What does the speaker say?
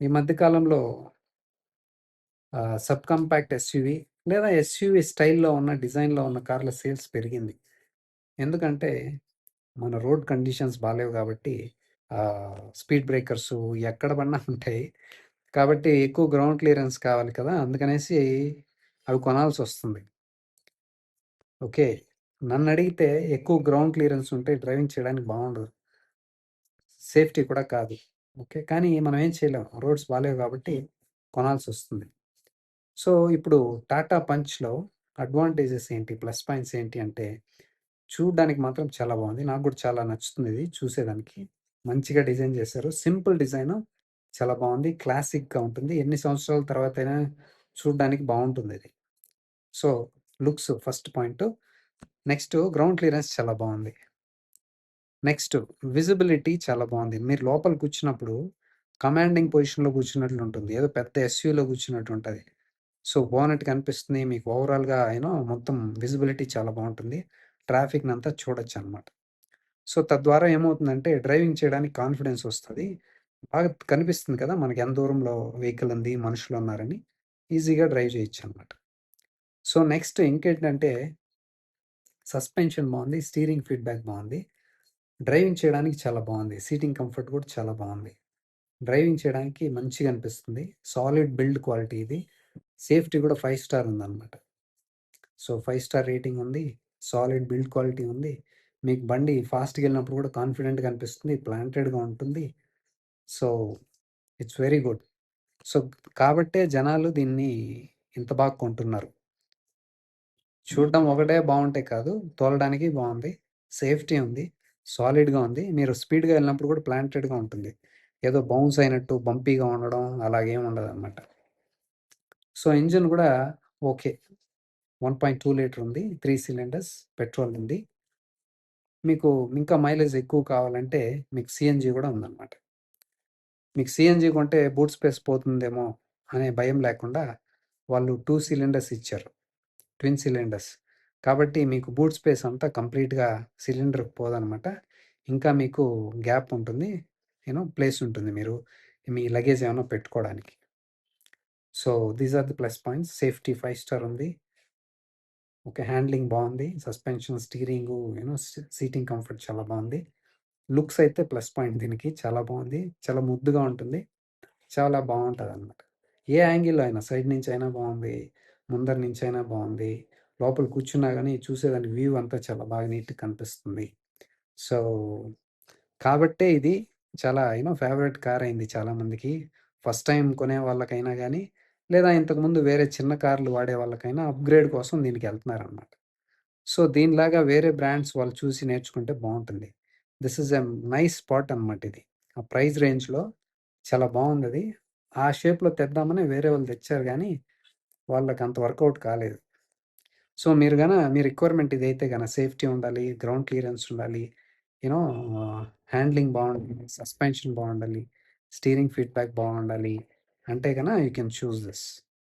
ఈ మధ్య కాలంలో సబ్ కాంపాక్ట్ ఎస్యూవీ లేదా ఎస్యూవీ స్టైల్‌లో ఉన్న డిజైన్‌లో ఉన్న కార్ల సేల్స్ పెరిగింది. ఎందుకంటే మన రోడ్ కండిషన్స్ బాలేవు గాబట్టి స్పీడ్ బ్రేకర్సు ఎక్కడ పడినా ఉంటాయి. కాబట్టి ఎక్కువ గ్రౌండ్ క్లియరెన్స్ కావాలి కదా! అందుకనేసి అవి కొనాల్సొస్తుంది. ఓకే. నన్నడిగితే ఎక్కువ గ్రౌండ్ క్లియరెన్స్ ఉంటే డ్రైవింగ్ చేయడానికి బావుండదు. సేఫ్టీ కూడా కాదు. ఓకే. కానీ మనం ఏం చేయలేం. రోడ్స్ బాలేవు గాబట్టి కొనాల్సొస్తుంది. సో, ఇప్పుడు టాటా పంచ్‌లో అడ్వాంటేజెస్ ఏంటి? ప్లస్ పాయింట్స్ ఏంటి అంటే, చూడ్డానికి మాత్రం చాలా బావుంది. నాకు గూడా చాలా నచ్చుతుందిది చూసేదానికి. మంచిగా డిజైన్ చేశారు. Simple design. చాలా బావుంది. క్లాసిక్‌గా ఉంటుంది. ఎన్ని సంవత్సరాల తర్వాతైనా చూడ్డానికి బావుంటుందిది. So, looks first point. Next ground clearance చాలా బావుంది. నెక్స్ట్ విజిబిలిటీ చాలా బావుంది. మీరు లోపల కూర్చున్నప్పుడు కమాండింగ్ పొజిషన్‌లో కూర్చున్నట్లుంటుంది. ఏదో పెద్ద ఎస్యూలో కూర్చున్నట్టుంటది. సో, బోనెట్ కనిపిస్తుంది. మీకు ఓవరాల్‌గా మొత్తం విజిబిలిటీ చాలా బావుంటుంది. ట్రాఫిక్‌నంతా చూడొచ్చనమాట. సో, తద్వారా ఏమవుతుందంటే డ్రైవింగ్ చేయడానికి కాన్ఫిడెన్స్ ఒస్తది. బాగా కనిపిస్తుంది కదా! మనకి ఎంత దూరంలో వెహికల్ ఉంది, మనుషులున్నారని. ఈజీగా డ్రైవ్ చేయొచ్చనమాట. సో, నెక్స్ట్ ఇంకేంటంటే సస్పెన్షన్ బావుంది. స్టీరింగ్ ఫీడ్‌బ్యాక్ బావుంది. డ్రైవింగ్ చేయడానికి చాలా బావుంది. సీటింగ్ కంఫర్ట్ కూడా చాలా బావుంది. డ్రైవింగ్ చేయడానికి మంచిగా అనిపిస్తుంది. సాలిడ్ బిల్డ్ క్వాలిటీ ఇది. సేఫ్టీ కూడా 5 స్టార్ ఉందనమాట. సో, 5 స్టార్ రేటింగ్ ఉంది. సాలిడ్ బిల్డ్ క్వాలిటీ ఉంది. మీకు బండి ఫాస్ట్‌గెళ్ళినప్పుడు కూడా కాన్ఫిడెంట్‌గా అనిపిస్తుంది. ప్లాంటెడ్‌గా ఉంటుంది. So, it's very good. So, కాబట్టే జనాలు దీన్ని ఇంత బాగా కొంటున్నారు. చూడడం ఒకటే బావుంటే కాదు, తోలడానికి బావుంది. సేఫ్టీ ఉంది. సాలిడ్‌గా ఉంది. మీరు స్పీడ్‌గా ఎళ్ళినప్పుడు కూడా ప్లాంటెడ్‌గా ఉంటుంది. ఏదో బౌన్స్ అయినట్టు బంపీగా ఉండడం అలాగేమి ఉండదనమాట. సో, ఇంజిన్ గూడా ఓకే. 1.2 లీటర్ ఉంది. 3 సిలిండర్స్ పెట్రోల్ ఉంది. మీకు ఇంకా మైలేజ్ ఎక్కువ కావాలంటే మీకు సీఎన్‌జీ గూడా ఉందనమాట. మీకు సీఎన్‌జీ కొంటే బూట్ స్పేస్ పోతుందేమో అనే భయం లేకుండా వాళ్ళు 2 సిలిండర్స్ ఇచ్చారు. Twin cylinders. కాబట్టి మీకు బూట్ స్పేస్ అంతా కంప్లీట్‌గా సిలిండర్‌కి పోదనమాట. ఇంకా మీకు గ్యాప్ ఉంటుంది. ప్లేస్ ఉంటుంది. మీరు మీ లగేజ్ ఏమన్నా పెట్టుకోవడానికి. So, these are the plus points. Safety 5 star ఉంది. ఓకే. హ్యాండ్లింగ్ బావుంది. సస్పెన్షన్, స్టీరింగు సీటింగ్ కంఫర్ట్ చాలా బావుంది. లుక్స్ అయితే ప్లస్ పాయింట్ దీనికి. చాలా బావుంది. చాలా ముద్దుగా ఉంటుంది. చాలా బావుంటదనమాట. ఏ యాంగిల్‌లో అయినా సైడ్ నుంచయినా బావుంది. ముందర నుంచయినా బావుంది. లోపల కూర్చున్నా గాని చూసేదానికి వ్యూ అంతా చాలా బాగా నీట్‌గా కనిపిస్తుంది. సో, కాబట్టే ఇది చాలా ఫేవరెట్ కార్ అయింది చాలా మందికి. ఫస్ట్ టైమ్ కొనే వాళ్ళకైనా గాని, లేదా ఇంతకుముందు వేరే చిన్న కార్లు వాడే వాళ్ళకైనా అప్‌గ్రేడ్ కోసం దీనికెళ్తున్నారనమాట. సో, దీనిలాగా వేరే బ్రాండ్స్ వాళ్ళు చూసి నేర్చుకుంటే బావుంటుంది. This is a nice spot అనమాట ఇది. ఆ ప్రైస్ రేంజ్‌లో చాలా బావుందది. ఆ షేప్‌లో తెద్దామని వేరే వాళ్ళు తెచ్చారు గానీ, వాళ్ళకంత వర్కౌట్ కాలేదు. సో, మీ రిక్వైర్మెంట్ ఇదైతే సేఫ్టీ ఉండాలి, గ్రౌండ్ క్లియరెన్స్ ఉండాలి, యూ నో హ్యాండ్లింగ్ బావుండాలి, సస్పెన్షన్ బావుండాలి, స్టీరింగ్ ఫీడ్‌బ్యాక్ బావుండాలి అంటే యూ కెన్ చూజ్ దిస్.